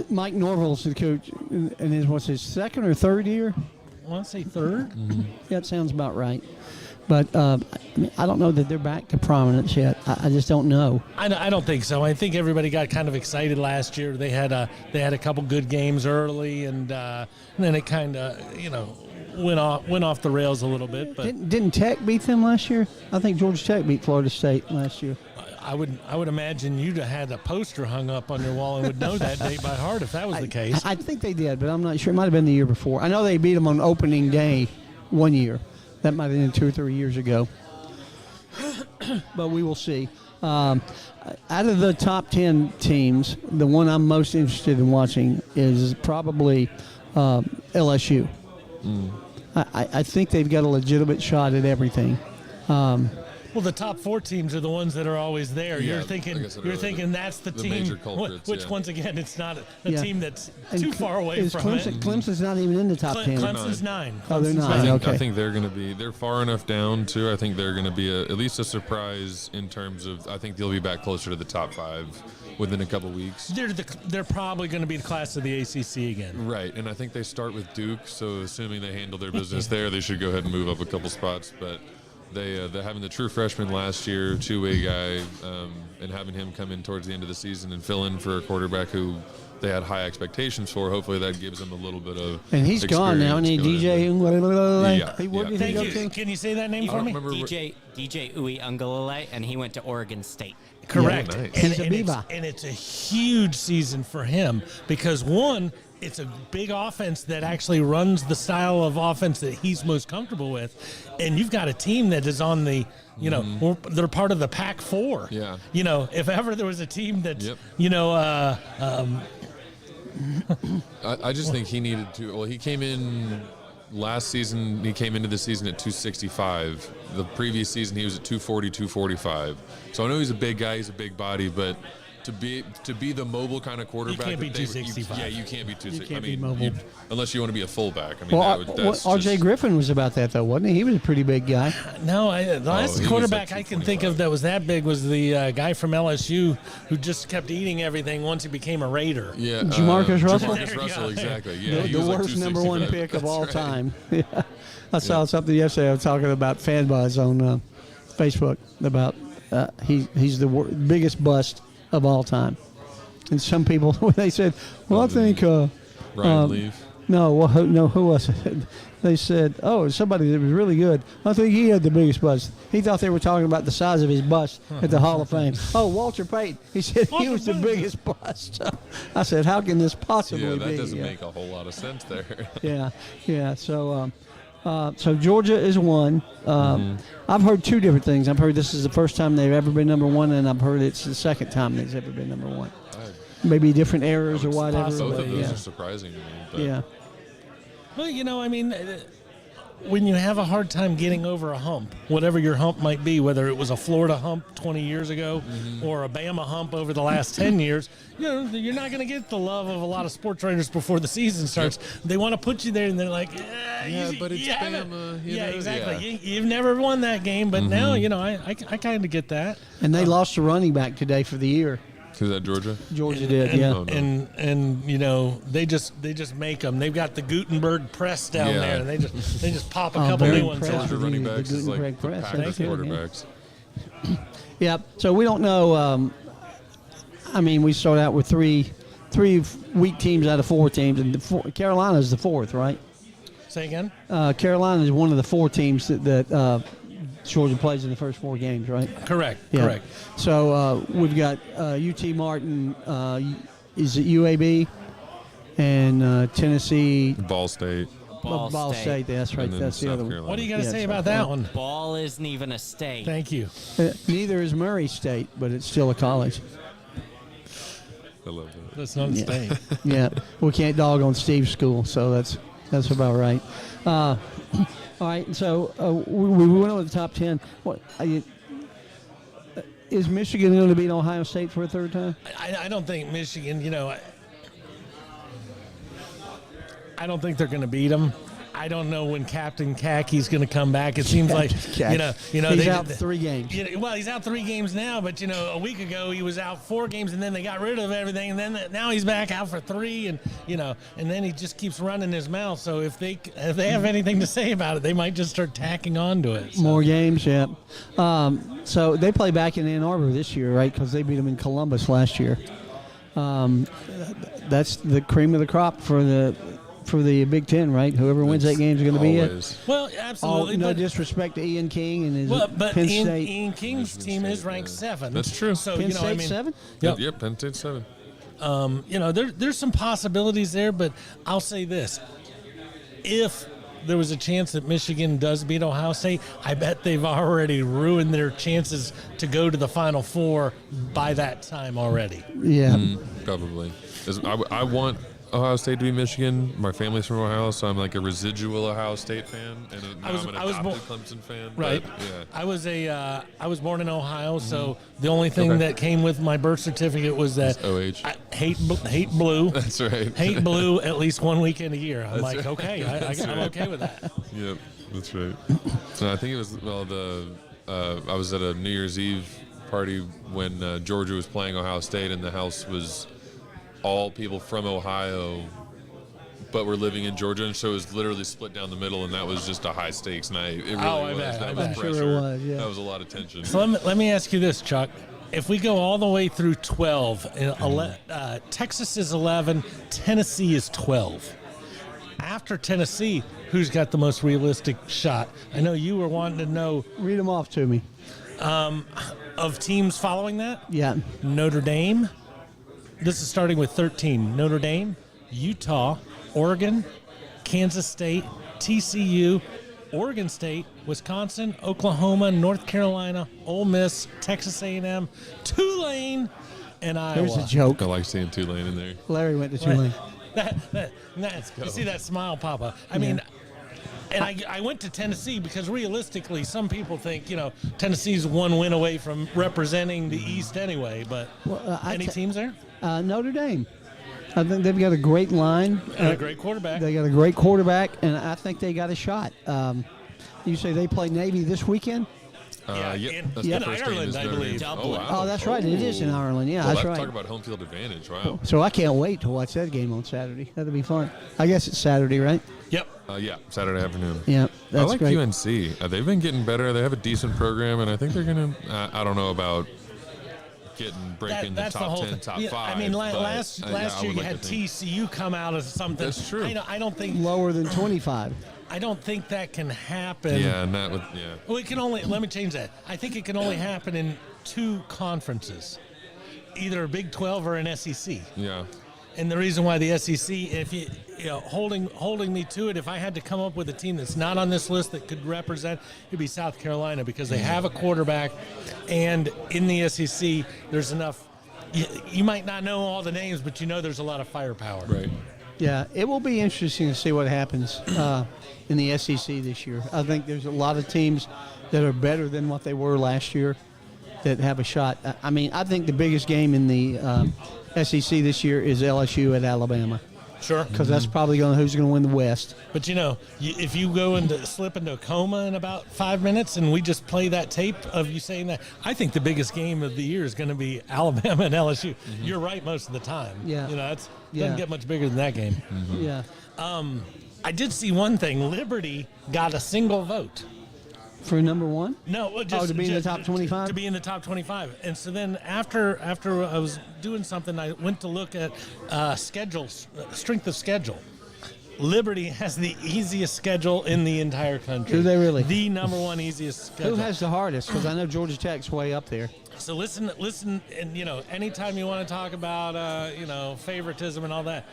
Mike Norville's the coach, and what's his second or third year? I want to say third. Yeah, that sounds about right. But I don't know that they're back to prominence yet. I just don't know. I don't think so. I think everybody got kind of excited last year. They had a couple good games early, and then it kind of went off the rails a little bit. But Didn't Tech beat them last year? I think Georgia Tech beat Florida State last year. I would imagine you'd have had a poster hung up on your wall and would know that date by heart if that was the case. I think they did, but I'm not sure. It might have been the year before. I know they beat them on opening day one year. That might have been 2 or 3 years ago. But we will see. Out of the top 10 teams, the one I'm most interested in watching is probably LSU. I think they've got a legitimate shot at everything. Well, the top 4 teams are the ones that are always there. Yeah, you're thinking that's the team, major culprits, which yeah. once again, it's not a team that's And too far away from Clemson, it. Clemson's not even in the top 10. Clemson's 9. Oh, they're Clemson's not. I Okay. think they're going to be. They're far enough down too. I think they're going to be at least a surprise in terms of. I think they'll be back closer to the top 5 within a couple weeks. They're probably going to be the class of the ACC again. Right, and I think they start with Duke. So assuming they handle their business there, they should go ahead and move up a couple spots. But they're having the true freshman last year, two-way guy, and having him come in towards the end of the season and fill in for a quarterback who they had high expectations for. Hopefully that gives them a little bit of And he's gone now, and he DJ. Yeah, Hey, where did he Thank go you. to? Can you say that name for me? DJ Uiagalelei, and he went to Oregon State. Correct. Yeah, nice. He's a Beaver. And it's a huge season for him because, one, it's a big offense that actually runs the style of offense that he's most comfortable with. And you've got a team that is on the, they're part of the Pac-4. Yeah. If ever there was a team that, Yep. I just think he needed to. Well, he came in last season. He came into the season at 265. The previous season, he was at 240, 245. So I know he's a big guy. He's a big body, but to be the mobile kind of quarterback, can't be that they- 265. Yeah, you can't be 265. can't I be mean, mobile. unless you want to be a fullback. I mean, that's R.J. just- Griffin was about that, though, wasn't he? He was a pretty big guy. No, the last he was quarterback like I can think of that was that big was the guy from LSU who just kept eating everything once he became a Raider. Yeah, Jamarcus Russell? Jamarcus There you Russell, go. exactly. Yeah, he the was like worst number 1 265. pick of That's all right. time. Yeah. I saw something yesterday. I was talking about FanBuzz on Facebook about he's the biggest bust of all time. And some people, when they said, well, I think Ryan Leaf. no, who was it? They said, oh, somebody that was really good. I think he had the biggest bust. He thought they were talking about the size of his bust at the Hall of Fame. Oh, Walter Payton. He said he was the biggest bust. I said, how can this possibly Yeah, be? that doesn't make a whole lot of sense there. Yeah. So Georgia is 1. I've heard 2 different things. I've heard this is the first time they've ever been number 1, and I've heard it's the second time they've ever been number 1. Maybe different errors or whatever. Both But of those yeah. are surprising to me. But Yeah. Well, when you have a hard time getting over a hump, whatever your hump might be, whether it was a Florida hump 20 years ago or a Bama hump over the last 10 years, you're not going to get the love of a lot of sports writers before the season starts. They want to put you there, and they're like, but it's Bama. Yeah, exactly. Yeah. You've never won that game, but now, I kind of get that. And they lost a running back today for the year. Who's that, Georgia? Georgia did, and, yeah. Oh, no. and they just make them. They've got the Gutenberg press down Yeah. there, and they just pop a Oh, couple very new ones impressed. out. Georgia running the backs is like Gutenberg the press. Packers That's good, yeah. quarterbacks. Yeah. So we don't know. We start out with three weak teams out of 4 teams, and Carolina's the 4th, right? Say again? Carolina is one of the 4 teams that Georgia plays in the first 4 games, right? Correct. Yeah. Correct. So we've got UT Martin, is it UAB, and Tennessee, Ball State. Ball State. That's right. And then That's the South other one. Carolina. What do you got to Yeah, say that's about right. that one? Ball isn't even a state. Thank you. Neither is Murray State, but it's still a college. I love that. That's not a state. Yeah, we can't dog on Steve's school, so that's about right. All right, so we went over the top 10. What is Michigan going to beat Ohio State for a 3rd time? I don't think Michigan, I don't think they're going to beat them. I don't know when Captain Kaki's going to come back. It seems like He's out 3 games. Well, he's out 3 games now, but a week ago he was out 4 games, and then they got rid of everything, and then now he's back out for 3, and and then he just keeps running his mouth. So if they have anything to say about it, they might just start tacking on to it. So. More games, yeah. So they play back in Ann Arbor this year, right? Because they beat them in Columbus last year. That's the cream of the crop for the Big Ten, right? Whoever wins that game is going to be it. Well, absolutely. No disrespect to Ian King and his but Penn State. Ian King's team is ranked 7. That's true. So Penn State 7? Yep, Penn State 7. There's some possibilities there, but I'll say this: if there was a chance that Michigan does beat Ohio State, I bet they've already ruined their chances to go to the Final Four by that time already. Yeah. Probably. I want Ohio State to be Michigan. My family's from Ohio, so I'm like a residual Ohio State fan, and now I'm an adopted Clemson fan. Right. But, yeah. I was born in Ohio, so the only thing that came with my birth certificate was that OH. I hate blue. That's right. Hate blue at least 1 weekend a year. I'm That's right. okay. I'm okay with that. Yep, that's right. So I think it was I was at a New Year's Eve party when Georgia was playing Ohio State, and the house was all people from Ohio, but were living in Georgia, and so it was literally split down the middle, and that was just a high stakes night. It really was. I That bet. was pressure. Sure it was, yeah. That was a lot of tension. So let me ask you this, Chuck. If we go all the way through 12, Texas is 11, Tennessee is 12. After Tennessee, who's got the most realistic shot? I know you were wanting to know Read them off to me. of teams following that. Yeah. Notre Dame. This is starting with 13. Notre Dame, Utah, Oregon, Kansas State, TCU, Oregon State, Wisconsin, Oklahoma, North Carolina, Ole Miss, Texas A&M, Tulane, and Iowa. There's a joke. I like seeing Tulane in there. Larry went to Tulane. You see that smile, Papa? I mean, and I went to Tennessee because realistically, some people think, Tennessee's 1 win away from representing the East anyway. But any teams there? Notre Dame. I think they've got a great line. And a great quarterback. They got a great quarterback, and I think they got a shot. You say they play Navy this weekend? Yep. That's in the first game Ireland, is I Notre believe. Dame. Oh, wow. Oh, that's right. It is in Ireland. Yeah, Well, that's right. Talk about home field advantage. Wow. So I can't wait to watch that game on Saturday. That'll be fun. I guess it's Saturday, right? Yep. Yeah, Saturday afternoon. Yeah, that's I like great. UNC. They've been getting better. They have a decent program, and I think they're going to. I don't know about breaking the That's top the whole 10, thing. top Yeah, 5. I mean, but, last I year would you like had to think- TCU come out as something. That's true. I don't think Lower than 25. I don't think that can happen. Yeah, not with Well, it can only. Let me change that. I think it can only happen in 2 conferences, either a Big 12 or an SEC. Yeah. And the reason why the SEC, if you holding me to it, if I had to come up with a team that's not on this list that could represent, it'd be South Carolina because they have a quarterback, and in the SEC, there's enough. You might not know all the names, but there's a lot of firepower. Right. Yeah, it will be interesting to see what happens in the SEC this year. I think there's a lot of teams that are better than what they were last year that have a shot. I mean, I think the biggest game in the SEC this year is LSU at Alabama. Sure. Because that's probably who's going to win the West. But if you go slip into a coma in about 5 minutes and we just play that tape of you saying that, I think the biggest game of the year is going to be Alabama and LSU. You're right most of the time. Yeah. It doesn't get much bigger than that game. Yeah. I did see one thing. Liberty got a single vote. For number 1? No, just to be in the top 25? To be in the top 25. And so then after I was doing something, I went to look at strength of schedule. Liberty has the easiest schedule in the entire country. Do they really? The number 1 easiest schedule. Who has the hardest? Because I know Georgia Tech's way up there. So listen, and anytime you want to talk about favoritism and all that,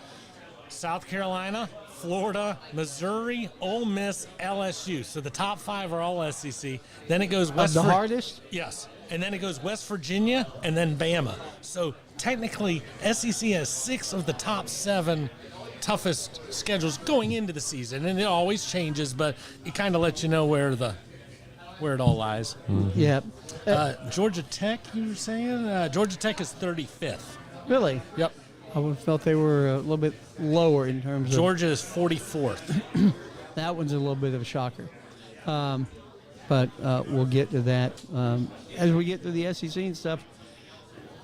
South Carolina, Florida, Missouri, Ole Miss, LSU. So the top 5 are all SEC. Then it goes West. The hardest? Yes. And then it goes West Virginia and then Bama. So technically, SEC has 6 of the top 7 toughest schedules going into the season, and it always changes, but it kind of lets you know where it all lies. Yeah. Georgia Tech, you were saying? Georgia Tech is 35th. Really? Yep. I would have felt they were a little bit lower in terms of. Georgia is 44th. That one's a little bit of a shocker. But we'll get to that as we get to the SEC and stuff.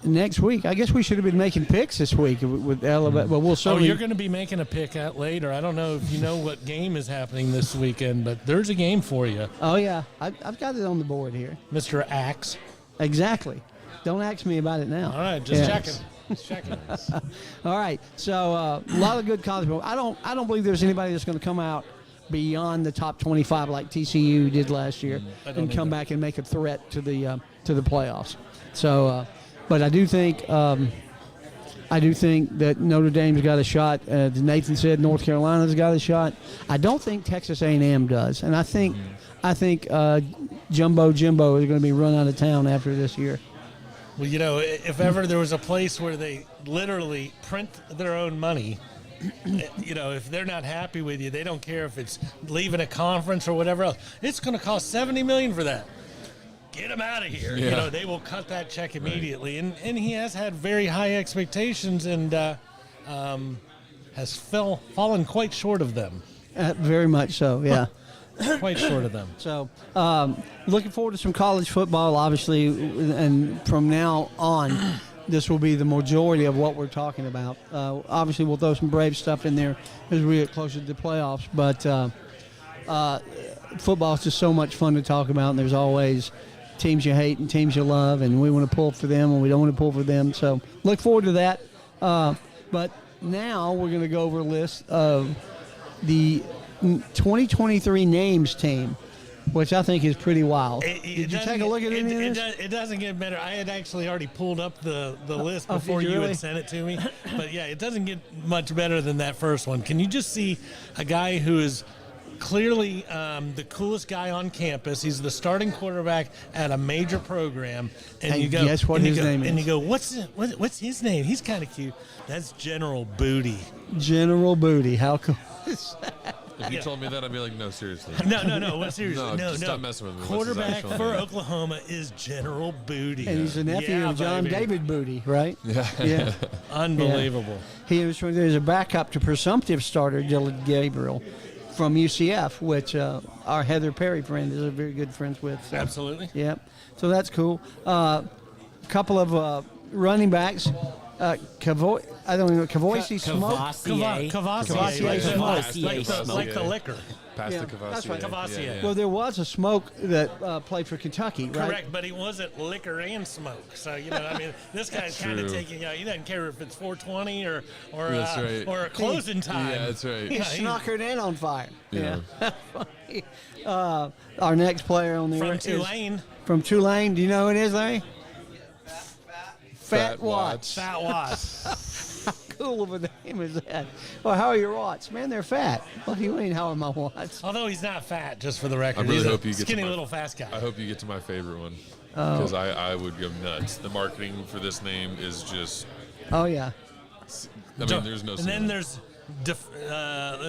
Next week, I guess we should have been making picks this week with Alabama, but we'll Oh, certainly. you're going to be making a pick out later. I don't know if you know what game is happening this weekend, but there's a game for you, Oh yeah, I've got it on the board here. Mr. Axe. Exactly. Don't ask me about it now. All right, just Yeah. checking. Just checking. All right, so a lot of good college football. I don't believe there's anybody that's going to come out beyond the top 25 like TCU did last year I don't and come either. back and make a threat to the playoffs. So, but I do think that Notre Dame's got a shot. As Nathan said, North Carolina's got a shot. I don't think Texas A&M does, and I think Jumbo Jimbo is going to be run out of town after this year. Well, you know, if ever there was a place where they literally print their own money, you know, if they're not happy with you, they don't care if it's leaving a conference or whatever else. It's going to cost $70 million for that. Get him out of here. You Yeah. know, they will cut that check immediately. And he has had very high expectations and has fallen quite short of them. Very much so, yeah. Quite short of them. So, looking forward to some college football, obviously, and from now on, this will be the majority of what we're talking about. Obviously, we'll throw some Brave stuff in there as we get closer to the playoffs, but football is just so much fun to talk about, and there's always teams you hate and teams you love, and we want to pull for them and we don't want to pull for them. So, look forward to that. But now we're going to go over a list of the 2023 names team, which I think is pretty wild. Did you take a look at any of this? It doesn't get better. I had actually already pulled up the list oh, before did you you really? had sent it to me. But yeah, it doesn't get much better than that first one. Can you just see a guy who is clearly the coolest guy on campus? He's the starting quarterback at a major program, And you go, guess what and you his go- name And is? you go, what's his name? He's kind of cute. That's General Booty. General Booty. How cool is that? If you told me that, I'd be like, no, seriously. No. What, seriously? No, No, just no. stop messing with me. What's his Quarterback actual for name? Oklahoma is General Booty. And he's the nephew Yeah, of John baby. David Booty, right? Yeah. Yeah. Unbelievable. He was there's a backup to presumptive starter Dylan Gabriel from UCF, which our Heather Perry friend is a very good friends with. So. Absolutely. Yep. So that's cool. Couple of running backs. Cavoy, I don't know, Cavoicy Smoke. Cavassier. Cavassier Like Smoke. the liquor. Past Yeah, the Cavassier. that's right. Cavassier. Yeah, yeah. Well, there was a Smoke that played for Kentucky, right? Correct, but he wasn't liquor and smoke. So, you know, I mean, this guy's kind of True. taking, he doesn't care if it's 420 or That's right. or a closing time. Yeah, that's right. He's he's- snockered and on fire. Yeah. Our next player on the From is Tulane, from Tulane. Do you know who it is, Larry? Fat Fat Watts. Fat Watts. How cool of a name is that? Well, how are your Watts? Man, they're fat. What do you mean, how are my Watts? Although he's not fat, just for the record. I really he's hope a you get to skinny my- little fast guy. I hope you get to my favorite one. Oh. Because I would go nuts. The marketing for this name is just, Oh, yeah. I mean, there's no And then ceiling. there's,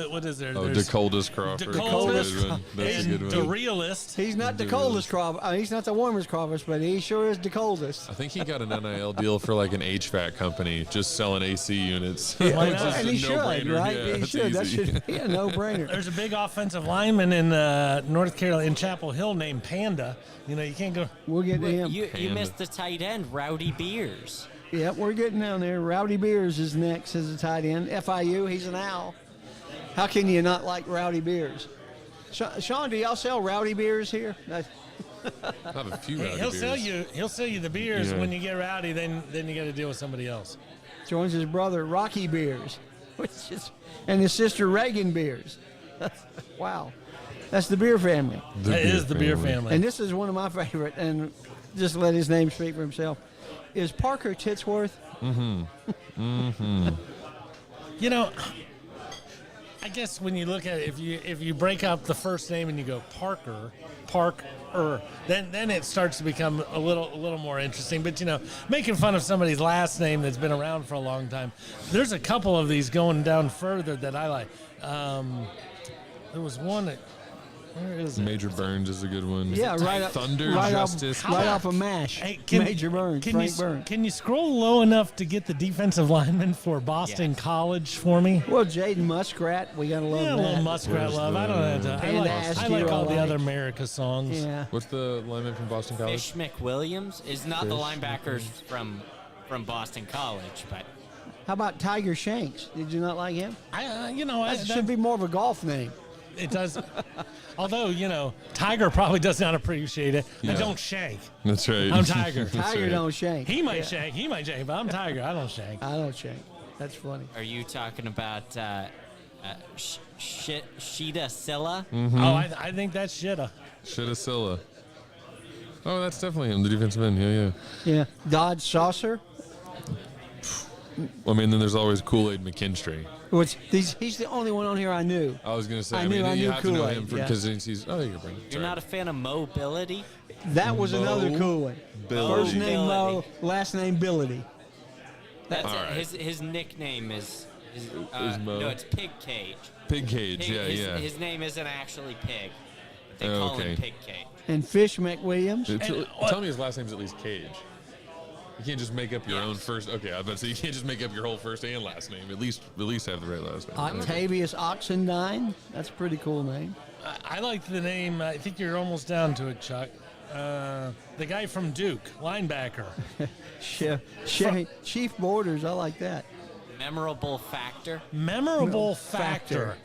what is there? Oh, There's Dakotas Crawford. Dakotas That's a good one. That's a and good the one. realist. He's not the Dude. coldest Crawford. He's not the warmest Crawford, but he sure is the coldest. I think he got an NIL deal for like an HVAC company, just selling AC units. Why Which not? is And a he should, no-brainer. right? Yeah, He it's should. That easy. should be a no-brainer. There's a big offensive lineman in North Carolina, in Chapel Hill, named Panda. You know, you can't go. We'll get to him. You Panda. missed the tight end, Rowdy Beers. Yep, we're getting down there. Rowdy Beers is next as a tight end. FIU, he's an owl. How can you not like Rowdy Beers? Sean, do y'all sell Rowdy Beers here? I have a few rowdy He'll beers. sell you. He'll sell you the beers. Yeah. When you get rowdy, then you got to deal with somebody else. Joins his brother Rocky Beers, and his sister Reagan Beers. Wow, that's the beer family. That is the beer family. And this is one of my favorite, and just let his name speak for himself. Is Parker Titsworth? You know, I guess when you look at it, if you break up the first name and you go Parker, then it starts to become a little more interesting. But you know, making fun of somebody's last name that's been around for a long time. There's a couple of these going down further that I like. There was one that. Where is it? Major Burns is a good one. Yeah, right up. Thunder right Justice. Off, right off of MASH. Hey, Major Burns. Can Frank you, Burns. Can you scroll low enough to get the defensive lineman for Boston Yes. College for me? Well, Jaden Muskrat, we gotta love Yeah, a that. little Muskrat Where's love. I don't have to. I Panda like, Ass I like Hero all the like. other America songs. Yeah. What's the lineman from Boston College? Fish McWilliams is not the Fish. linebackers from Boston College, but How about Tiger Shanks? Did you not like him? That That should be more of a golf name. it does. Although Tiger probably does not appreciate it. I Yeah. don't shank. That's right. I'm Tiger. That's Tiger right. don't shank. He might shank. He might shank, but I'm Tiger. I don't shank. I don't shank. That's funny. are you talking about Sheeta Silla? Mm-hmm. Oh, I think that's shitta. Shittasilla. Oh, that's definitely him, the defensive end. Yeah. Yeah. Dodge Saucer. Well, I mean, then there's always Kool-Aid McKinstry. Which he's the only one on here I knew. I was gonna say. I I mean, knew you have to know Kool-Aid, him yeah. because he's. Oh, you can bring. You're not a fan of Mobility? That was another cool one. Mobility. First name Mo, Mobility. last name Billity. That's All it. right. His nickname is Mo. no, it's Pig Cage. Pig Cage. Pig- Yeah, his, yeah. his name isn't actually Pig. But they Oh, call him okay. Pig Cage. And Fish McWilliams. Tell me his last name's at least Cage. You can't just make up your own first. Okay, I was about to say you can't just make up your whole first and last name. At least have the right last name. Octavius Oxendine. That's a pretty cool name. I like the name. I think you're almost down to it, Chuck. The guy from Duke, linebacker. Chief Borders. I like that. Memorable factor. Memorable Factor.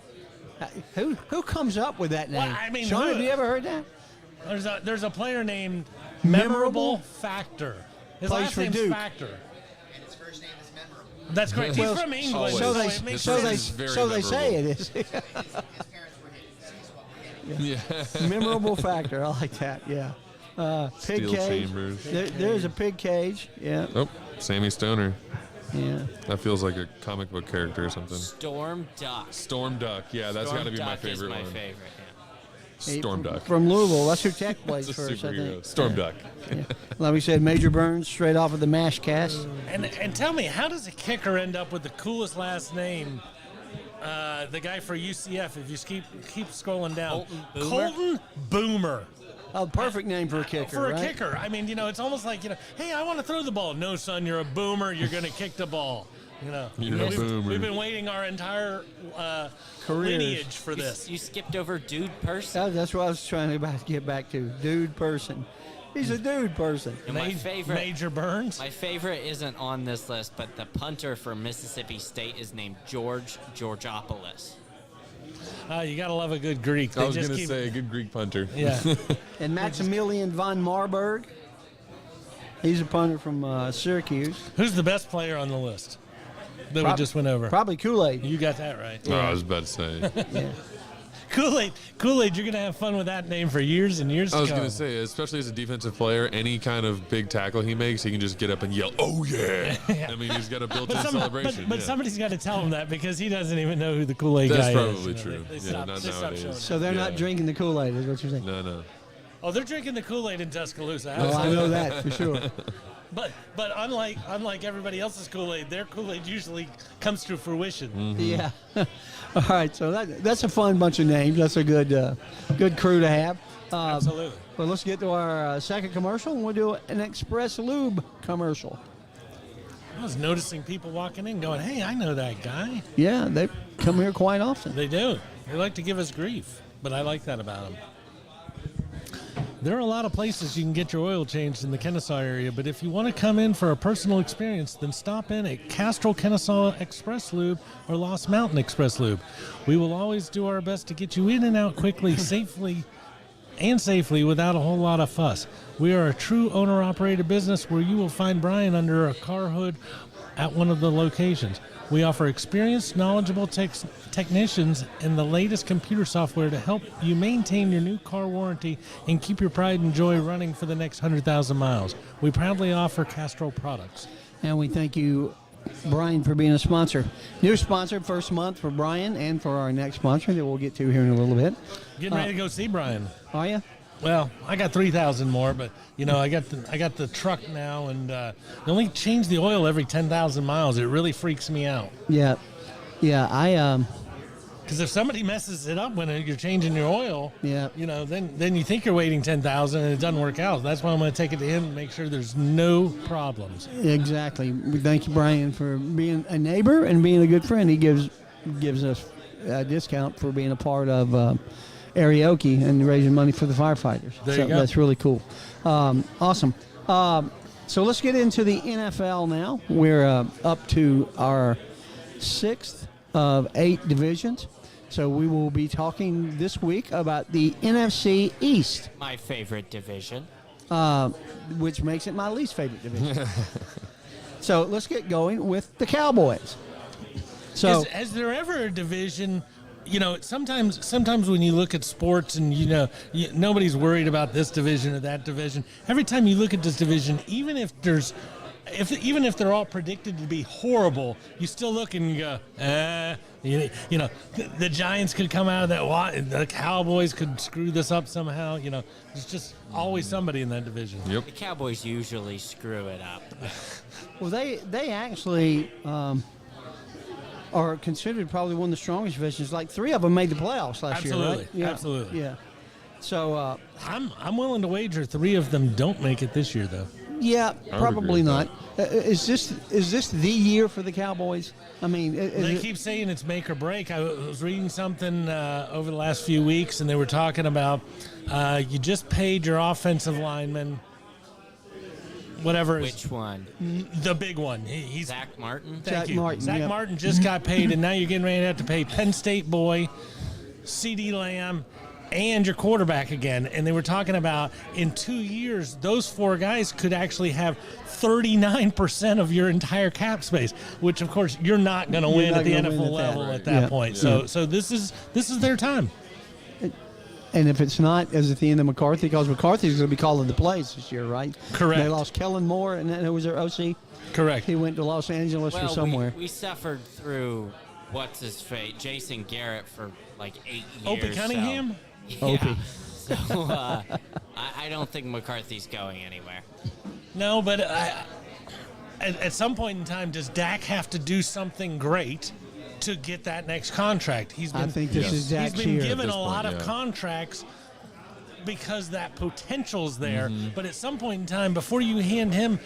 factor. Who comes up with that name? Well, I mean, Sean, who- have you ever heard that? There's a player named Memorable? Memorable Factor. His Plays last for name's Duke. Factor. And his first name is memorable. That's correct. Well, He's from England. always. So they His it makes so they is very so they say it memorable. is. His parents were hidden. Sees what we're hidden. Yeah. Memorable factor. I like that. Yeah. Pig Steel cage. Chambers. There's a pig cage. Yeah. Oh, Sammy Stoner. Yeah. That feels like a comic book character or something. Storm Duck. Storm Duck. Yeah, that's got to be my Duck is favorite my one. favorite. Yeah. Storm Duck. From Louisville. That's who Tech plays It's a first, I superhero. think. Storm Duck. Like we said, Major Burns, straight off of the MASH cast. And tell me, how does a kicker end up with the coolest last name? The guy for UCF. If you keep scrolling down, Colton Boomer? Colton Boomer. Oh, perfect name for a kicker, For a right? kicker, I mean, it's almost like hey, I want to throw the ball. No, son, you're a boomer. You're going to kick the ball. You're a boomer. We've been waiting our entire Careers. lineage for this. You skipped over Dude Person. That's what I was trying to get back to. Dude person. He's a dude person. And my favorite, Major Burns. my favorite isn't on this list, but the punter for Mississippi State is named George Georgopoulos. You gotta love a good Greek. I They was just going to keep- say a good Greek punter. Yeah. And Maximilian von Marburg. He's a punter from Syracuse. Who's the best player on the list that we Prob- just went over? Probably Kool-Aid. You got that right. Oh, I was about to say. Yeah. Kool-Aid, you're gonna have fun with that name for years and years I was to going come. to say, especially as a defensive player, any kind of big tackle he makes, he can just get up and yell, "Oh yeah!" I mean, he's got a built-in celebration. but yeah. somebody's got to tell him that because he doesn't even know who the Kool-Aid That's guy is. probably true. They Yeah, stopped- not they stopped nowadays. showing So they're not Yeah. drinking the Kool-Aid, is what you're saying. No. Oh, they're drinking the Kool-Aid in Tuscaloosa. Oh, I absolutely. know that for sure. But unlike everybody else's Kool-Aid, their Kool-Aid usually comes to fruition. Mm-hmm. Yeah. All right, so that's a fun bunch of names. That's a good crew to have. Absolutely. But let's get to our second commercial, and we'll do an Express Lube commercial. I was noticing people walking in going, "Hey, I know that guy." Yeah, they come here quite often. They do. They like to give us grief, but I like that about them. There are a lot of places you can get your oil changed in the Kennesaw area, but if you want to come in for a personal experience, then stop in at Castrol Kennesaw Express Lube or Lost Mountain Express Lube. We will always do our best to get you in and out quickly, safely without a whole lot of fuss. We are a true owner-operated business where you will find Brian under a car hood at one of the locations. We offer experienced, knowledgeable technicians and the latest computer software to help you maintain your new car warranty and keep your pride and joy running for the next 100,000 miles. We proudly offer Castrol products. And we thank you, Brian, for being a sponsor. New sponsor, first month for Brian and for our next sponsor that we'll get to here in a little bit. Getting ready to go see Brian. Are you? Well, I got 3,000 more, but I got the truck now, and they only change the oil every 10,000 miles. It really freaks me out. Yeah. Yeah, Because if somebody messes it up when you're changing your oil, Yeah. then you think you're waiting 10,000 and it doesn't work out. That's why I'm going to take it to him and make sure there's no problems. Exactly. We thank you, Brian, for being a neighbor and being a good friend. He gives us a discount for being a part of Arioki and raising money for the firefighters. There so you go. That's really cool. Awesome. So let's get into the NFL now. We're up to our 6th of 8 divisions. So we will be talking this week about the NFC East, My favorite division. which makes it my least favorite division. So let's get going with the Cowboys. So Is there ever a division? Sometimes when you look at sports and nobody's worried about this division or that division. Every time you look at this division, even if they're all predicted to be horrible, you still look and you go, the Giants could come out of that. The Cowboys could screw this up somehow. There's just always somebody in that division. Yep. The Cowboys usually screw it up. well, they actually are considered probably one of the strongest divisions. Like 3 of them made the playoffs last year, right? Absolutely. Absolutely. Yeah. So I'm willing to wager 3 of them don't make it this year, though. yeah, would probably agree with not. Is this the year for the Cowboys? I mean, They keep saying it's make or break. I was reading something over the last few weeks, and they were talking about you just paid your offensive lineman, whatever. Which one? The big one. He's Zach Martin? Thank Zach you. Martin, Zach yep. Martin just got paid, and now you're getting ready to have to pay Penn State boy, CeeDee Lamb, and your quarterback again. And they were talking about in 2 years, those 4 guys could actually have 39% of your entire cap space, which of course you're not going to You're win not at the gonna win NFL at that. level Right. at that Yeah. point. Yeah. So this is their time. and if it's not, is it the end of McCarthy? Because McCarthy's going to be calling the plays this year, right? Correct. They lost Kellen Moore, and then who was their OC? Correct. He went to Los Angeles or Well, somewhere. we suffered through what's his fate, Jason Garrett, for like 8 years. Opie Cunningham? So, yeah. Opie. So I don't think McCarthy's going anywhere. No, but at some point in time, does Dak have to do something great to get that next contract? He's I been think this is Dak's he's been year. given At a this lot point, of yeah. contracts because that potential's there. Mm-hmm. But at some point in time, before you hand him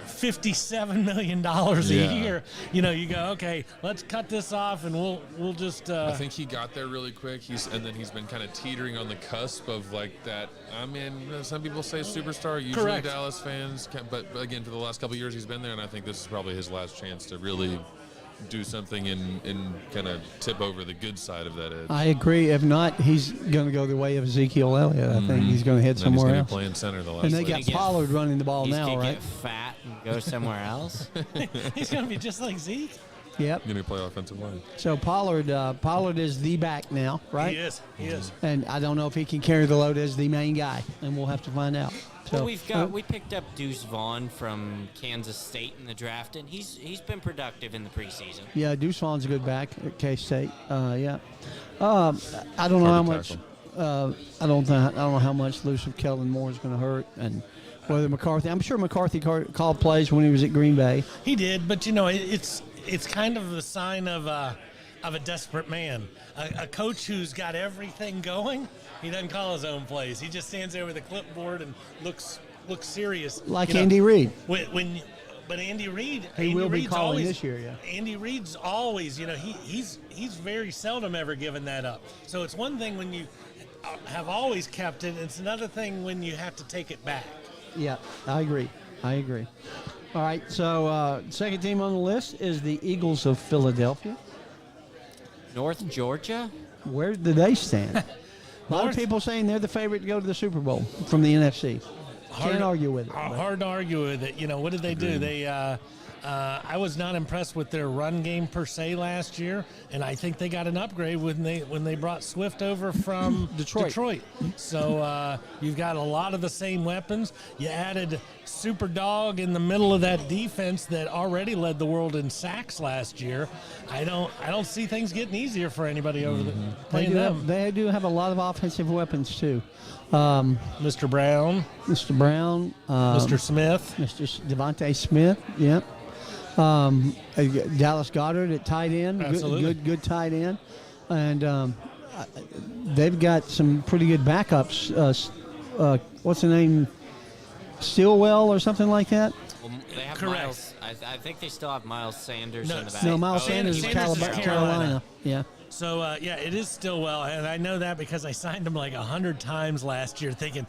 $57 million a Yeah. year, you go, okay, let's cut this off, and we'll just. I think he got there really quick. And then he's been kind of teetering on the cusp of like that. I mean, some people say superstar. Usually Correct. Dallas fans, but again, for the last couple of years he's been there, and I think this is probably his last chance to really do something and kind of tip over the good side of that edge. I agree. If not, he's going to go the way of Ezekiel Elliott. I think he's going to head And then he's somewhere gonna else. be playing center the last. And they leg. got He's gonna get- Pollard running the ball He's now, gonna right? get fat and go somewhere else. he's going to be just like Zeke. Yep. Gonna play offensive line. So Pollard is the back now, right? He is. He is. And I don't know if he can carry the load as the main guy, and we'll have to find out. So Well, we picked up Deuce Vaughn from Kansas State in the draft, and he's been productive in the preseason. yeah, Deuce Vaughn's a good back at K-State. Yeah. I don't know how Hard to much. tackle. I don't know how much loose of Kellen Moore is going to hurt, and whether McCarthy. I'm sure McCarthy called plays when he was at Green Bay. He did, but it's kind of a sign of a desperate man. A coach who's got everything going, he doesn't call his own plays. He just stands there with a clipboard and looks serious. Like Andy Reid. But Andy Reid, He will be Reid's calling always, this year, yeah. Andy Reid's always, he's very seldom ever given that up. So it's one thing when you have always kept it. It's another thing when you have to take it back. Yeah, I agree. All right, so second team on the list is the Eagles of Philadelphia. North Georgia? Where do they stand? A lot of North- people saying they're the favorite to go to the Super Bowl from the NFC. Can't argue with it. but- Hard to argue with it. What did they do? They I was not impressed with their run game per se last year, and I think they got an upgrade when they brought Swift over from Detroit. So you've got a lot of the same weapons. You added Super Dog in the middle of that defense that already led the world in sacks last year. I don't see things getting easier for anybody over the playing them. They do have a lot of offensive weapons too. Mr. Brown, Mr. Brown, Mr. Smith. Mr. Devontae Smith, yeah. Dallas Goddard at tight end, Absolutely. good tight end. and they've got some pretty good backups. What's the name? Stillwell or something like that? Well, they have Correct. Miles. I think they still have Miles Sanders No, in the back. No, Miles Oh, Sanders is Sanders is Carolina. Carolina. Yeah. So yeah, it is Stillwell, and I know that because I signed him like 100 times last year, thinking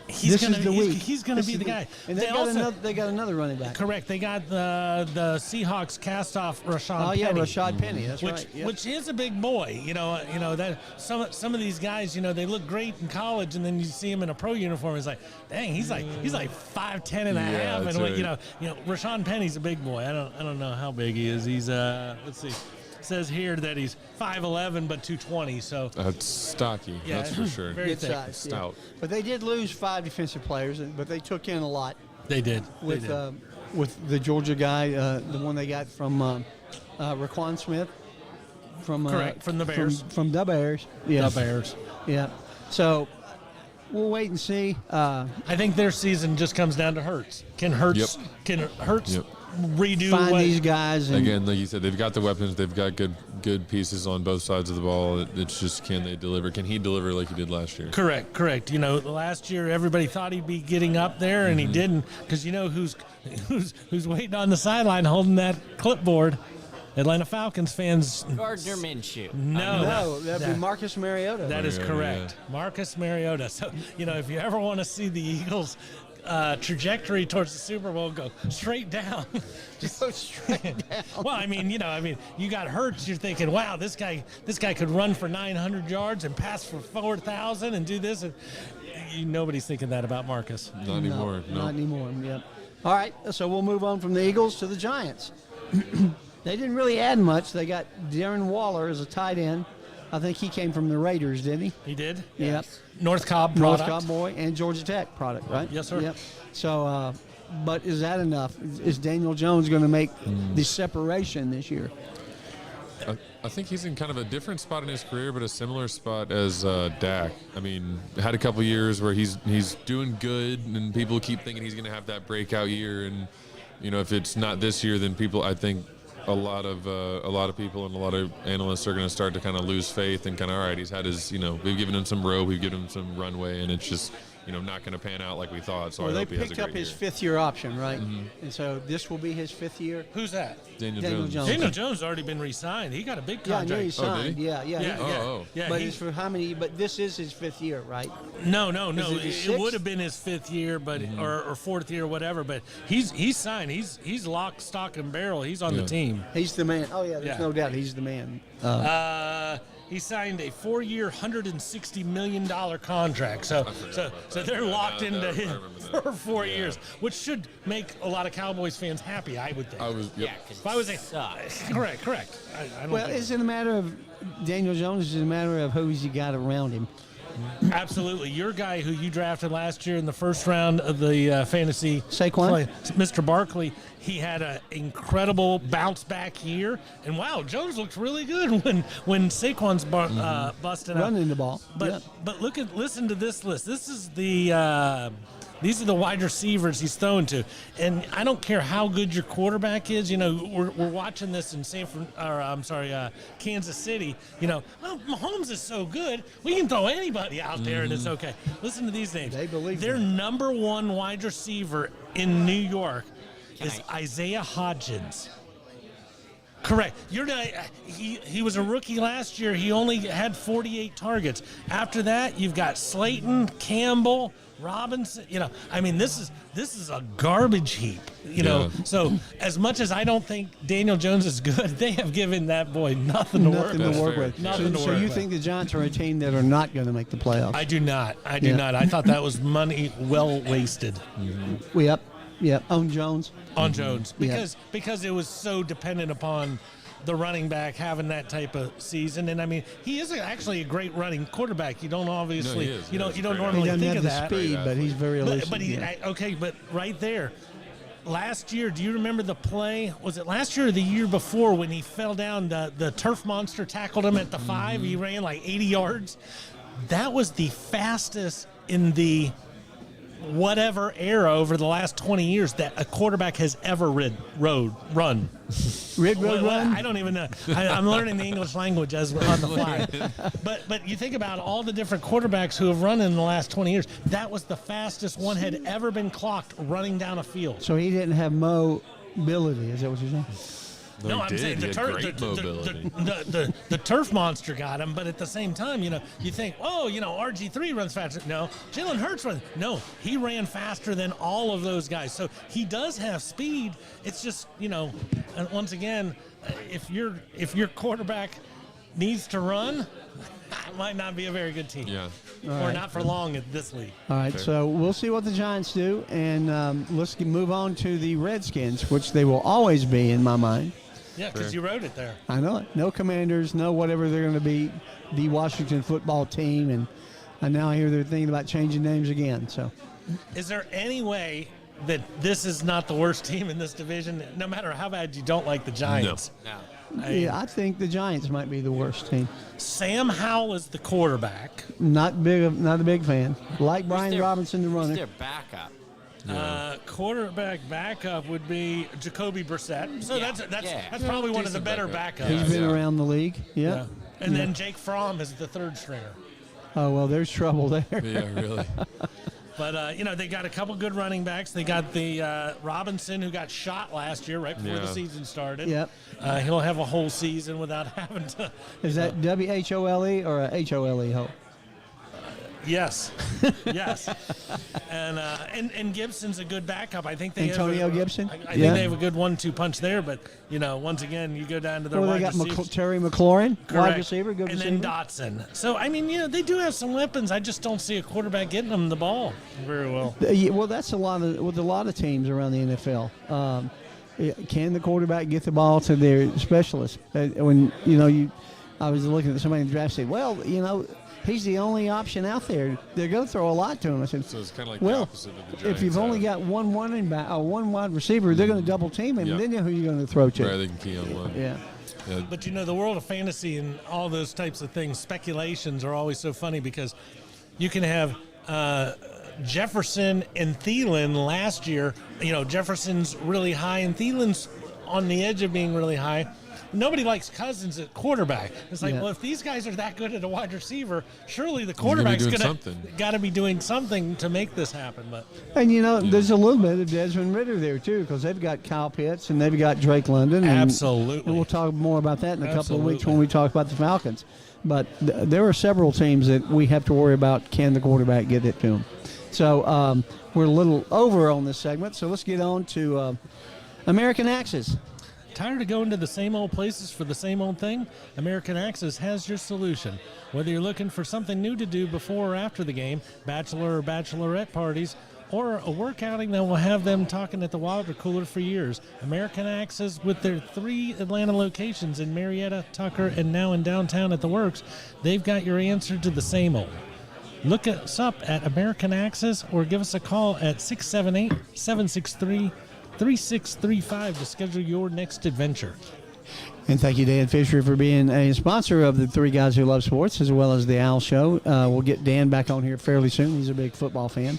This is the week. He's going to This be is the guy. And they got another running back. Correct. They got the Seahawks cast off Rashawn Oh yeah, Penny. Rashad Penny. That's Which, right. Yep. which is a big boy, you know that some of these guys, they look great in college, and then you see him in a pro uniform. It's like, dang, he's like 5'10" and a Yeah, half, that's and right. Rashawn Penny's a big boy. I don't know how big he is. He's let's see, it says here that he's 5'11" but 220. So That's stocky. Yeah, That's for sure. very Good thick. size, yeah. Stout. But they did lose 5 defensive players, but they took in a lot they did with the Georgia guy, the one they got from Raquan Smith. Correct, from the Bears. From the Bears. Yeah. the Bears. Yeah. So we'll wait and see. I think their season just comes down to Hurts. Can Hurts Yep. redo Find what these guys. And Again, like you said, they've got the weapons. They've got good pieces on both sides of the ball. It's just, can they deliver? Can he deliver like he did last year? Correct. Last year everybody thought he'd be getting up there, and he didn't. Because who's waiting on the sideline holding that clipboard? Atlanta Falcons fans. Gardner Minshew. No, that'd be Marcus Mariota. That is Mariota, correct. Marcus Mariota. So, if you ever want to see the Eagles' trajectory towards the Super Bowl go straight down. Just go straight down. Well, you got Hurts. You're thinking, wow, this guy could run for 900 yards and pass for 4,000 and do this. And nobody's thinking that about Marcus. Not anymore. No. Not anymore. Yep. All right, so we'll move on from the Eagles to the Giants. They didn't really add much. They got Darren Waller as a tight end. I think he came from the Raiders, didn't he? He did? Yep. North Cobb North product. Cobb boy and Georgia Tech product, right? Yes, sir. Yep. So, but is that enough? Is Daniel Jones going to make the separation this year? I think he's in kind of a different spot in his career, but a similar spot as Dak. I mean, had a couple years where he's doing good, and people keep thinking he's going to have that breakout year. And if it's not this year, then I think a lot of people and a lot of analysts are going to start to kind of lose faith and kind of, all right, he's had his, we've given him some rope, we've given him some runway, and it's just not going to pan out like we thought. So Well, I they hope he has a picked up great his year. fifth-year option, right? And so this will be his fifth year. Who's that? Daniel Daniel Jones. Jones. Daniel Jones already been re-signed. He got a big Yeah, I contract. know he did signed. he? Yeah. Yeah, Oh. yeah. But he- it's for how many? But this is his fifth year, right? No. it his It sixth? would have been his fifth year, but or fourth year, whatever. But he's signed. He's lock, stock, and barrel. He's on the Yeah. team. He's the man. Oh yeah, there's Yeah. no doubt he's the man. He signed a 4-year, $160 million contract. So they're locked I into remember him that. for 4 Yeah. years, which should make a lot of Cowboys fans happy, I would think. Yeah, because If I was a- sucks. Correct. I don't Well, think is it a matter of Daniel Jones? Is it a matter of who's he got around him? absolutely. Your guy who you drafted last year in the first round of the fantasy Saquon? play, Mr. Barkley, he had an incredible bounce back year, and wow, Jones looked really good when Saquon's busting out. Running the ball. But Yeah. but listen to this list. This is the these are the wide receivers he's throwing to, and I don't care how good your quarterback is. We're watching this in Kansas City. Mahomes is so good, we can throw anybody out there and it's okay. Listen to these names. They believe their in number one wide receiver in New York is Isaiah Hodgins. Correct. You're not. He was a rookie last year. He only had 48 targets. After that, you've got Slayton, Campbell, Robinson. This is a garbage heap. Yeah. So as much as I don't think Daniel Jones is good, they have given that boy nothing to work Nothing with. to work fair. with. Nothing to so work you with. think the Giants are a team that are not going to make the playoffs? I do not. I do Yeah. not. I thought that was money well wasted Yep. On Jones. on Jones Yeah. because it was so dependent upon the running back having that type of season. And he is actually a great running quarterback. You don't obviously No, he is. you Yeah, don't he's great. normally He doesn't think have of the that. speed, but he's very elusive. But yeah. but right there. Last year, do you remember the play? Was it last year or the year before when he fell down? The turf monster tackled him at the 5. He ran like 80 yards. That was the fastest in the whatever era over the last 20 years that a quarterback has ever run. Run? I don't even know. I'm learning the English language as on the fly. But you think about all the different quarterbacks who have run in the last 20 years. That was the fastest one had ever been clocked running down a field. So he didn't have mobility. Is that what you're saying? No, he I'm did. saying He the, had great mobility. the turf monster got him, but at the same time, you think, RG3 runs faster. No, Jalen Hurts runs. No, he ran faster than all of those guys. So he does have speed. It's just, and once again, if your quarterback needs to run, it might not be a very good team. Yeah. Or not for long at this league. All right, so we'll see what the Giants do, and let's move on to the Redskins, which they will always be in my mind. Yeah, because you wrote it there. I know it. No Commanders, no whatever they're going to be, the Washington football team, and now I hear they're thinking about changing names again. So, is there any way that this is not the worst team in this division, no matter how bad you don't like the Giants? No. I think the Giants might be the worst team. Sam Howell is the quarterback. Not a big fan. Like Brian Robinson, the runner. Who's their backup? Quarterback backup would be Jacoby Brissett. So Yeah. that's probably one of the better backups. He's been Yeah. around the league. Yeah. And then Jake Fromm is the third stringer. Oh well, there's trouble there. Yeah, really. But, they got a couple good running backs. They got the Robinson who got shot last year right before the Yeah. season started. Yep. He'll have a whole season without having to. Is that WHOLE or a HOLE? Ho? Yes. Yes. And Gibson's a good backup. I think they Antonio have Gibson? I think Yeah. they have a good 1-2 punch there, but once again you go down to their Well, wide they got receivers. Terry McLaurin, wide Correct. receiver, good and receiver. then Dotson. So I mean, they do have some weapons. I just don't see a quarterback getting them the ball very well. Yeah, well, that's a lot of teams around the NFL. Can the quarterback get the ball to their specialist? When I was looking at somebody in the draft saying, well, he's the only option out there. They're going to throw a lot to him. I said, So it's kind of like well, the opposite of the Giants. if you've only got one running back or one wide receiver, they're going to double team him. Yeah. Then you know who you're going to throw to. Right, they can key on one. Yeah. Yeah. But the world of fantasy and all those types of things, speculations are always so funny because you can have Jefferson and Thielen last year. Jefferson's really high and Thielen's on the edge of being really high. Nobody likes Cousins at quarterback. It's like, Yeah. well, if these guys are that good at a wide receiver, surely the gonna be quarterback's doing gonna something. got to be doing something to make this happen. But And there's a little bit of Desmond Ritter there too, because they've got Kyle Pitts and they've got Drake London. And, Absolutely. And we'll talk more about that in a couple of weeks Absolutely. when we talk about the Falcons. But there are several teams that we have to worry about. Can the quarterback get it to them? So we're a little over on this segment. So let's get on to American Axis. tired of going to the same old places for the same old thing? American Access has your solution. Whether you're looking for something new to do before or after the game, bachelor or bachelorette parties, or a work outing that will have them talking at the water cooler for years, American Access, with their 3 Atlanta locations in Marietta, Tucker, and now in downtown at the Works, they've got your answer to the same old. Look us up at American Access or give us a call at 678-763-3635 to schedule your next adventure. And thank you, Dan Fisher, for being a sponsor of the Three Guys Who Love Sports, as well as the Owl Show. We'll get Dan back on here fairly soon. He's a big football fan.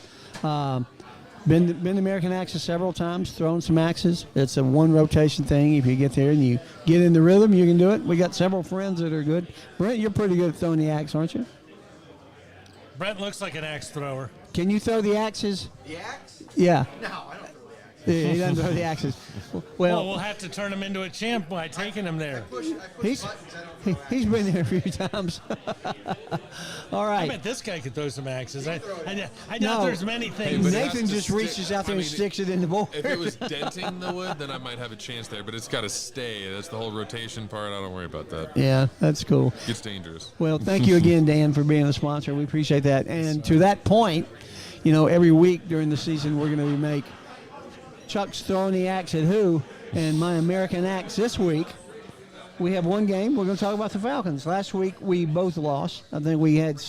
Been to American Axis several times, thrown some axes. It's a one rotation thing. If you get there and you get in the rhythm, you can do it. We got several friends that are good. Brent, you're pretty good at throwing the axe, aren't you? Brent looks like an axe thrower. Can you throw the axes? The axe? Yeah. No, I don't throw the axe. Yeah, he doesn't throw the axes. Well, we'll have to turn him into a champ by taking him there. I push He's- buttons. I don't throw axes. He's been there a few times. All I right. bet this guy could throw some axes. I doubt No. there's many but things. it has Nathan to just stick. reaches out there I and mean, sticks it in the board. If it was denting the wood, then I might have a chance there. But it's got to stay. That's the whole rotation part. I don't worry about that. Yeah, that's cool. It's dangerous. Well, thank you again, Dan, for being a sponsor. We appreciate that. And to that point, every week during the season, we're going to make Chuck's throwing the axe at who, and my American axe this week. We have one game. We're going to talk about the Falcons. Last week, we both lost. I think we had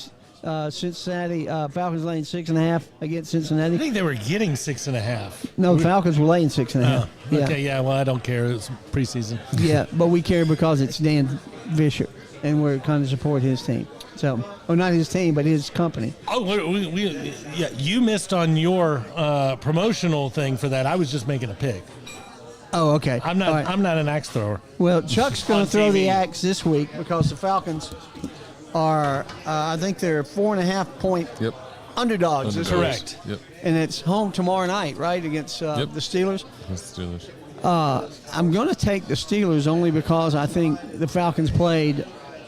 Cincinnati, Falcons laying 6.5 against I Cincinnati. think they were getting 6.5. No, the Falcons were laying 6.5. Oh, okay, yeah, well, I don't care. It's preseason. Yeah, but we care because it's Dan Fisher, and we're kind of support his team. So, not his team, but his company. Oh, yeah, you missed on your promotional thing for that. I was just making a pick. Oh, okay. I'm not. All right. I'm not an axe thrower. Well, Chuck's going On to throw the TV. axe this week because the Falcons are, I think they're 4.5 point Yep. underdogs this Underdogs. week. Correct. Yep. And it's home tomorrow night, right, against the Steelers. That's the Steelers. I'm going to take the Steelers only because I think the Falcons played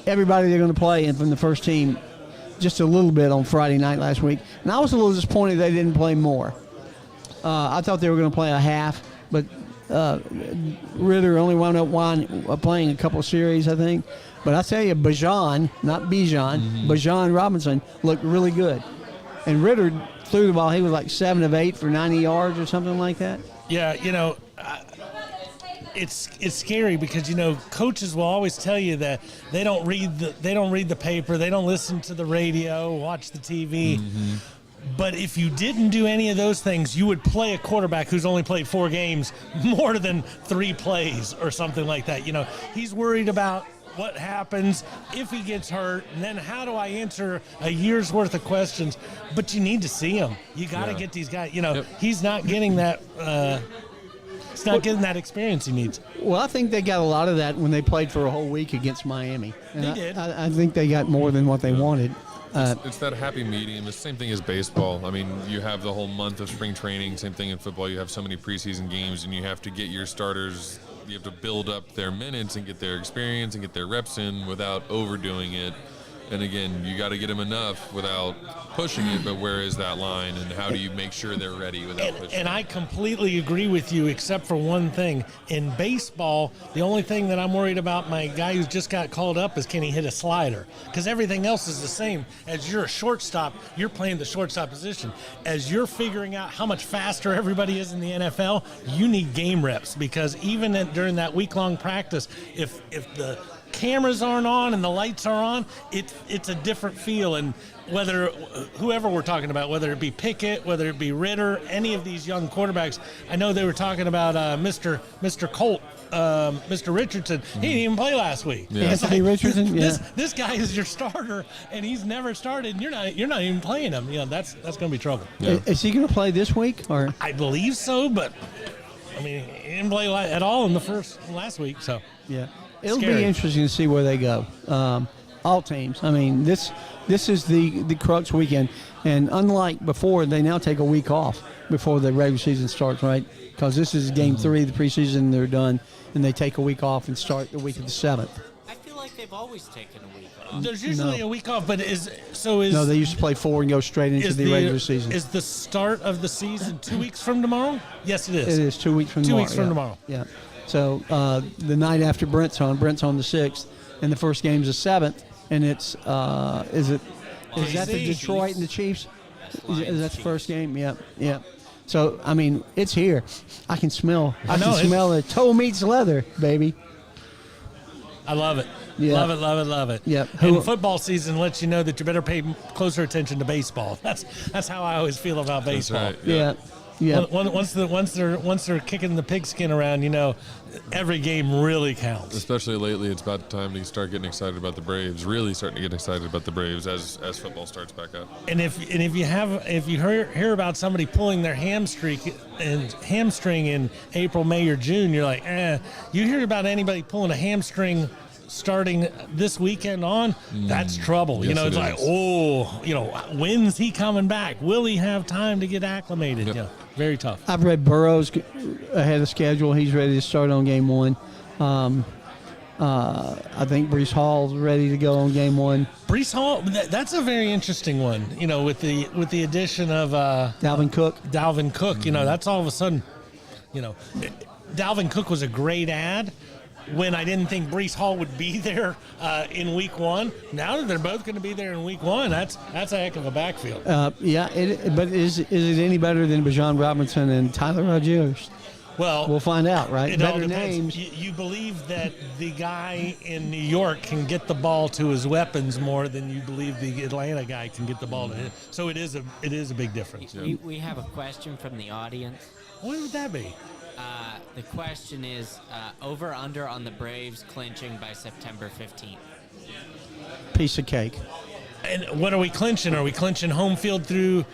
everybody they're going to play in from the first team just a little bit on Friday night last week. And I was a little disappointed they didn't play more. I thought they were going to play a half, but Ritter only wound up playing a couple of series, I think. But I tell you, Bijan, not Bijan, Bijan Robinson looked really good. And Ritter threw the ball. He was like 7 of 8 for 90 yards or something like that. Yeah, it's scary because coaches will always tell you that they don't read the paper, they don't listen to the radio, watch the TV. But if you didn't do any of those things, you would play a quarterback who's only played 4 games more than 3 plays or something like that. He's worried about what happens if he gets hurt, and then how do I answer a year's worth of questions? But you need to see him. You got to get these guys. He's not getting that. He's not getting that experience he needs. Well, I think they got a lot of that when they played for a whole week against Miami. And They did. I think they got more than what they wanted. It's that happy medium. It's the same thing as baseball. I mean, you have the whole month of spring training. Same thing in football. You have so many preseason games, and you have to get your starters. You have to build up their minutes and get their experience and get their reps in without overdoing it. And again, you got to get them enough without pushing it. But where is that line, and how do you make sure they're ready without pushing? And I completely agree with you, except for one thing. In baseball, the only thing that I'm worried about my guy who's just got called up is can he hit a slider? Because everything else is the same. As you're a shortstop, you're playing the shortstop position. As you're figuring out how much faster everybody is in the NFL, you need game reps because even during that week-long practice, if the cameras aren't on and the lights are on, it's a different feel. And whether whoever we're talking about, whether it be Pickett, whether it be Ritter, any of these young quarterbacks, I know they were talking about Mr. Colt, Mr. Richardson. He didn't even play last week. Yeah. It's Anthony Richardson, yeah. This guy is your starter, and he's never started. And you're not even playing him. That's going to be trouble. Yeah. Is he going to play this week? Or I believe so, but I mean, he didn't play at all in last week. So yeah, it'll Scary. be interesting to see where they go. All teams. I mean, this is the crux weekend, and unlike before, they now take a week off before the regular season starts, right? Because this is game 3 of the preseason. They're done, and they take a week off and start the week of the 7th. I feel like they've always taken a week off. there's usually No. a week off, but No, they used to play 4 and go straight into the regular season. Is the start of the season 2 weeks from tomorrow? Yes, it is. It is 2 weeks from 2 tomorrow. weeks from yeah. tomorrow. Yeah. So the night after Brent's on the 6th, and the first game's the 7th, and it's is that the Chiefs. Detroit and the Chiefs? Lions, Is that the Chiefs. first game? Yeah. So I mean, it's here. I can smell. I know, can it's- smell it. Toe meets leather, baby. I love it. Yeah. Love it, love it, love it. Yeah. And football season lets you know that you better pay closer attention to baseball. That's how I always feel about That's baseball. right. Yeah. Once they're kicking the pigskin around, every game really counts. Especially lately, it's about time to start getting excited about the Braves. Really starting to get excited about the Braves as football starts back up. And if you hear about somebody pulling their hamstring in April, May, or June, you're like, You hear about anybody pulling a hamstring starting this weekend on, that's trouble. Yes, It's it like, is. when's he coming back? Will he have time to get acclimated? Yep. Yeah, very tough. I've read Burrow's ahead of schedule. He's ready to start on game 1. I think Brees Hall's ready to go on game 1. Brees Hall, that's a very interesting one. With the addition of Dalvin Cook. Dalvin Cook, that's all of a sudden, Dalvin Cook was a great ad when I didn't think Brees Hall would be there in week 1. Now that they're both going to be there in week 1, that's a heck of a backfield. But is it any better than Bijan Robinson and Tyler Rodgers? Well, We'll find out, right? it all Better depends. names. You believe that the guy in New York can get the ball to his weapons more than you believe the Atlanta guy can get the ball to him. So it is a big difference. We have a question from the audience. What would that be? The question is over under on the Braves clinching by September 15th. Piece of cake. And what are we clinching? Are we clinching home field through?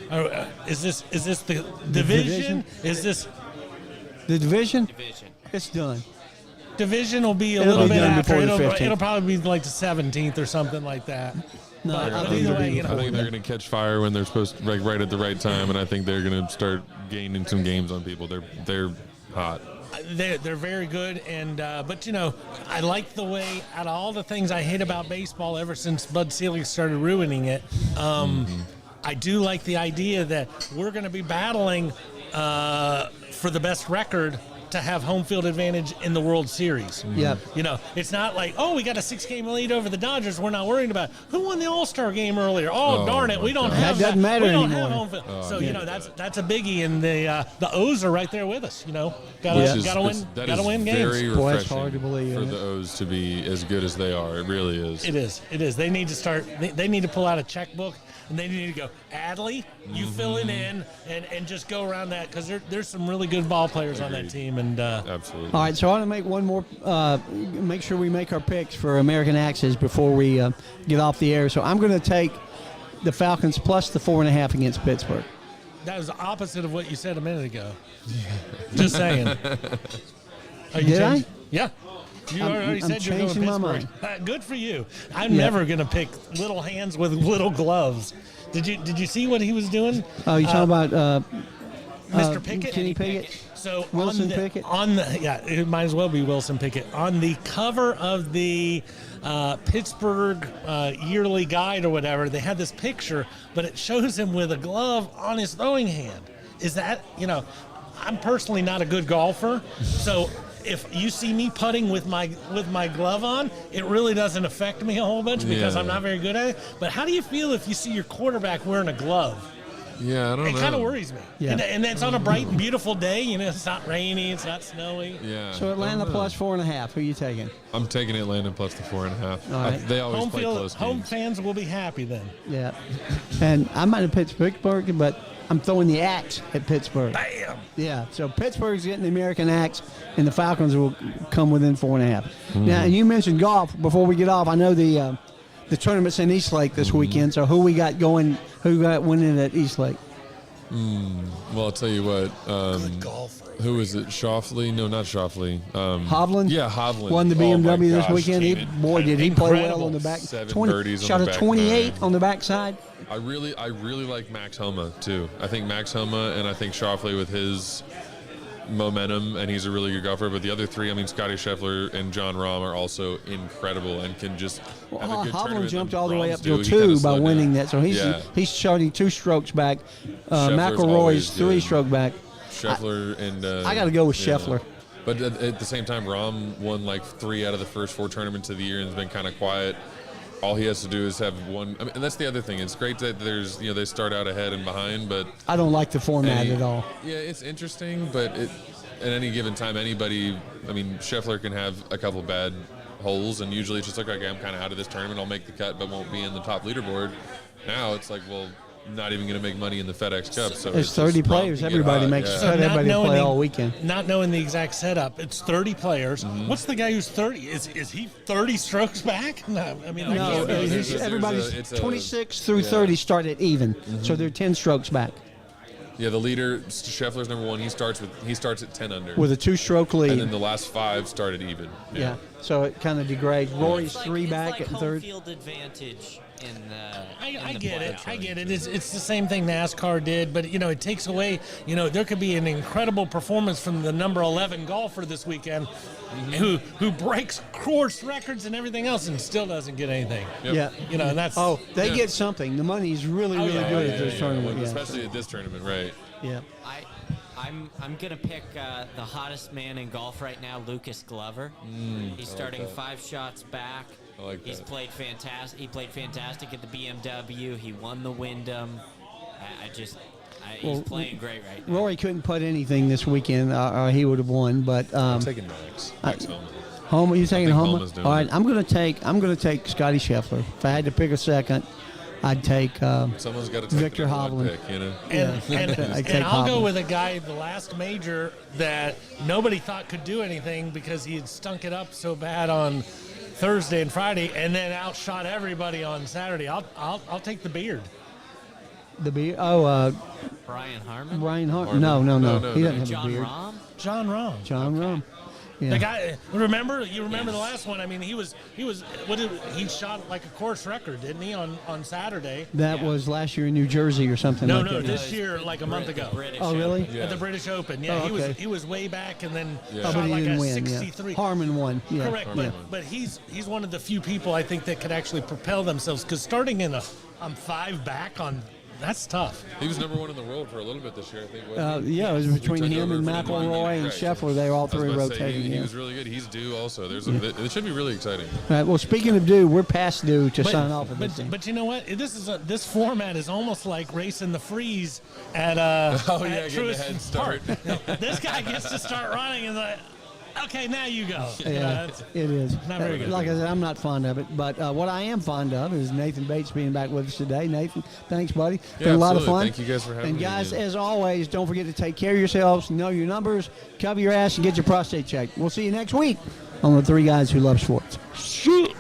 Is this the division? Is this The division, Division. it's done. division? Will be a It'll little be bit done after. before the 15th. It'll probably be like the 17th or something like that. No, But I either think it'll way, be you know, I think they're going to catch fire when they're supposed to, right at the right time, and I think they're going to start gaining some games on people. They're hot. They're very good, and but you know, I like the way, out of all the things I hate about baseball ever since Bud Selig started ruining it, I do like the idea that we're going to be battling for the best record to have home field advantage in the World Series. Yep. You know, it's not like, oh, we got a 6-game lead over the Dodgers. We're not worried about it. Who won the All-Star game earlier. Oh, darn it, we don't God. have That doesn't matter we don't anymore. have home field. So yeah. you know, that's a biggie, and the O's are right there with us. You know, gotta win, That gotta is win very games. Boy, it's refreshing hard to believe, for isn't the it? O's to be as good as they are. It really is. It is. It is. They need to start. They need to pull out a checkbook, and they need to go, Adley, you filling in, and just go around that, because there's some really good ball players on that Agreed. team, and Absolutely. All right, so I want to make one more. Make sure we make our picks for American Axes before we get off the air. So I'm going to take the Falcons plus the 4.5 against Pittsburgh. that was the opposite of what you said a minute ago. Just saying. Are you Did I? changing? Yeah. You already I'm said you're going changing my Pittsburgh. Good for you. I'm never going to pick little hands with little gloves. Did you see what he was doing? Oh, you talking about Mr. Pickett? Kenny Pickett? So Wilson Pickett? It might as well be Wilson Pickett. On the cover of the Pittsburgh yearly guide or whatever, they had this picture, but it shows him with a glove on his throwing hand. Is that, you know, I'm personally not a good golfer, so if you see me putting with my glove on, it really doesn't affect me a whole bunch because Yeah. I'm not very good at it. But how do you feel if you see your quarterback wearing a glove? Yeah, I don't know. It kind of worries me. Yeah. And it's on a bright and beautiful day. You know, it's not rainy, it's not snowy. Yeah. So I Atlanta don't know. plus 4.5. Who you taking? I'm taking Atlanta plus the 4.5. All right. They always play close Home games. fans will be happy then. Yeah. And I might have picked Pittsburgh, but I'm throwing the axe at Pittsburgh. Bam! Yeah. So Pittsburgh's getting the American axe, and the Falcons will come within 4.5. Now, you mentioned golf. Before we get off, I know the tournament's in East Lake this weekend. So who we got going? Who got winning at East Lake? Well, I'll tell you what. Golfer. Who is it? Shoffley? No, not Shoffley. Hovland? Yeah, Hovland. Won the Oh, my BMW this gosh, weekend. came in. Boy, did he play well Incredible. on the back. 7 birdies on shot the a back 28 nine. on the backside. I really like Max Homa too. I think Max Homa and I think Shoffley with his momentum, and he's a really good golfer. But the other three, I mean, Scotty Scheffler and John Rahm are also incredible and can just have a good Hovland tournament. jumped and all the way Rahm's up till do. He kinda 2 by slowed winning down. that. So Yeah. he's starting 2 strokes back. Scheffler's McElroy's always 3 good. stroke back. Scheffler and I gotta go with yeah. Scheffler. But at the same time, Rahm won like 3 out of the first 4 tournaments of the year and has been kind of quiet. All he has to do is have one. I mean, and that's the other thing. It's great that there's, you know, they start out ahead and behind, but I don't like the format at all. Yeah, it's interesting, but at any given time, anybody. I mean, Scheffler can have a couple bad holes, and usually it's just like, okay, I'm kind of out of this tournament. I'll make the cut, but won't be in the top leaderboard. Now it's like, well, not even going to make money in the FedEx Cup. So There's it's 30 just Rahm players. can get Everybody hot, makes yeah. the cut. Everybody knowing play the- all weekend. Not knowing the exact setup, it's 30 players. Mm-hmm. What's the guy who's 30? Is he 30 strokes back? No, I mean, I No, can't be- there's a- everybody's it's a- 26 through yeah. Mm-hmm. 30 start at even. So they're 10 strokes back Yeah, the leader, Scheffler's number 1. He starts at 10 under, with a 2-stroke lead. and then the last 5 started even. yeah. So it kind of degrades. Rory's It's 3 back like at home third. field advantage in the. I in the get it. playoffs. I get it. It's the same thing NASCAR did, but you know, it takes away. You know, there could be an incredible performance from the number 11 golfer this weekend, who breaks course records and everything else, and still doesn't get anything. Yep. Yeah. You know, and that's Oh, they Yeah. get something. The money's really, really yeah, good Yeah, at this yeah, tournament. Yeah. especially at this tournament, right? Yeah. I'm gonna pick the hottest man in golf right now, Lucas Glover. He's starting that. 5 shots back. I like He's that. played fantastic. He played fantastic at the BMW. He won the Wyndham. He's playing great right now. Rory couldn't putt anything this weekend, or he would have won. But I'm taking Max Homa. Homa, you taking think Homa? Homa's doing All right, it. I'm gonna take Scotty Scheffler. If I had to pick a second, I'd take. Someone's got to take Victor the number 1 Hovland. pick, you know. And I take I'll go Hovland. with a guy, the last major, that nobody thought could do anything because he had stunk it up so bad on Thursday and Friday, and then outshot everybody on Saturday. I'll take the beard. The beard. Brian Harmon. Brian Hart. Harmon. No. No, He no. doesn't have a John beard. Rahm. John Rahm. John Rahm. Yeah. The guy, you remember the Yes. last one? I mean, he shot like a course record, didn't he, on Saturday? That was last year in New Jersey or something No, like no, that. this year, like a month ago. British Oh, really? Open. Yeah. At the British Open. Yeah, Oh, okay. he was way back and then Yeah. Oh, shot but he like didn't a win. 63. Yeah. Harmon won. Yeah. Correct, Yeah. but he's one of the few people I think that could actually propel themselves, because starting in on 5 back on, that's tough. He was number 1 in the world for a little bit this year, I think. wasn't he? Yeah, it was We between took him over and for him. McIlroy and Right. Scheffler. They were all I was three about to say, rotating. he yeah. was really good. He's due also. It should be really exciting. All right, well, speaking of due, we're past due to sign off of this thing. But you know what? This format is almost like racing the freeze at Oh, yeah, at getting a Truist head start. Park. This guy gets to start running and like, okay, now you go. You know, Yeah, that's- it is. Not very good. Like I said, I'm not fond of it, but what I am fond of is Nathan Bates being back with us today. Nathan, thanks, buddy. Yeah, Been a lot of absolutely. fun. Thank you guys for having And me guys, again. as always, don't forget to take care of yourselves, know your numbers, cover your ass, and get your prostate checked. We'll see you next week on the Three Guys Who Love Sports. Shoot.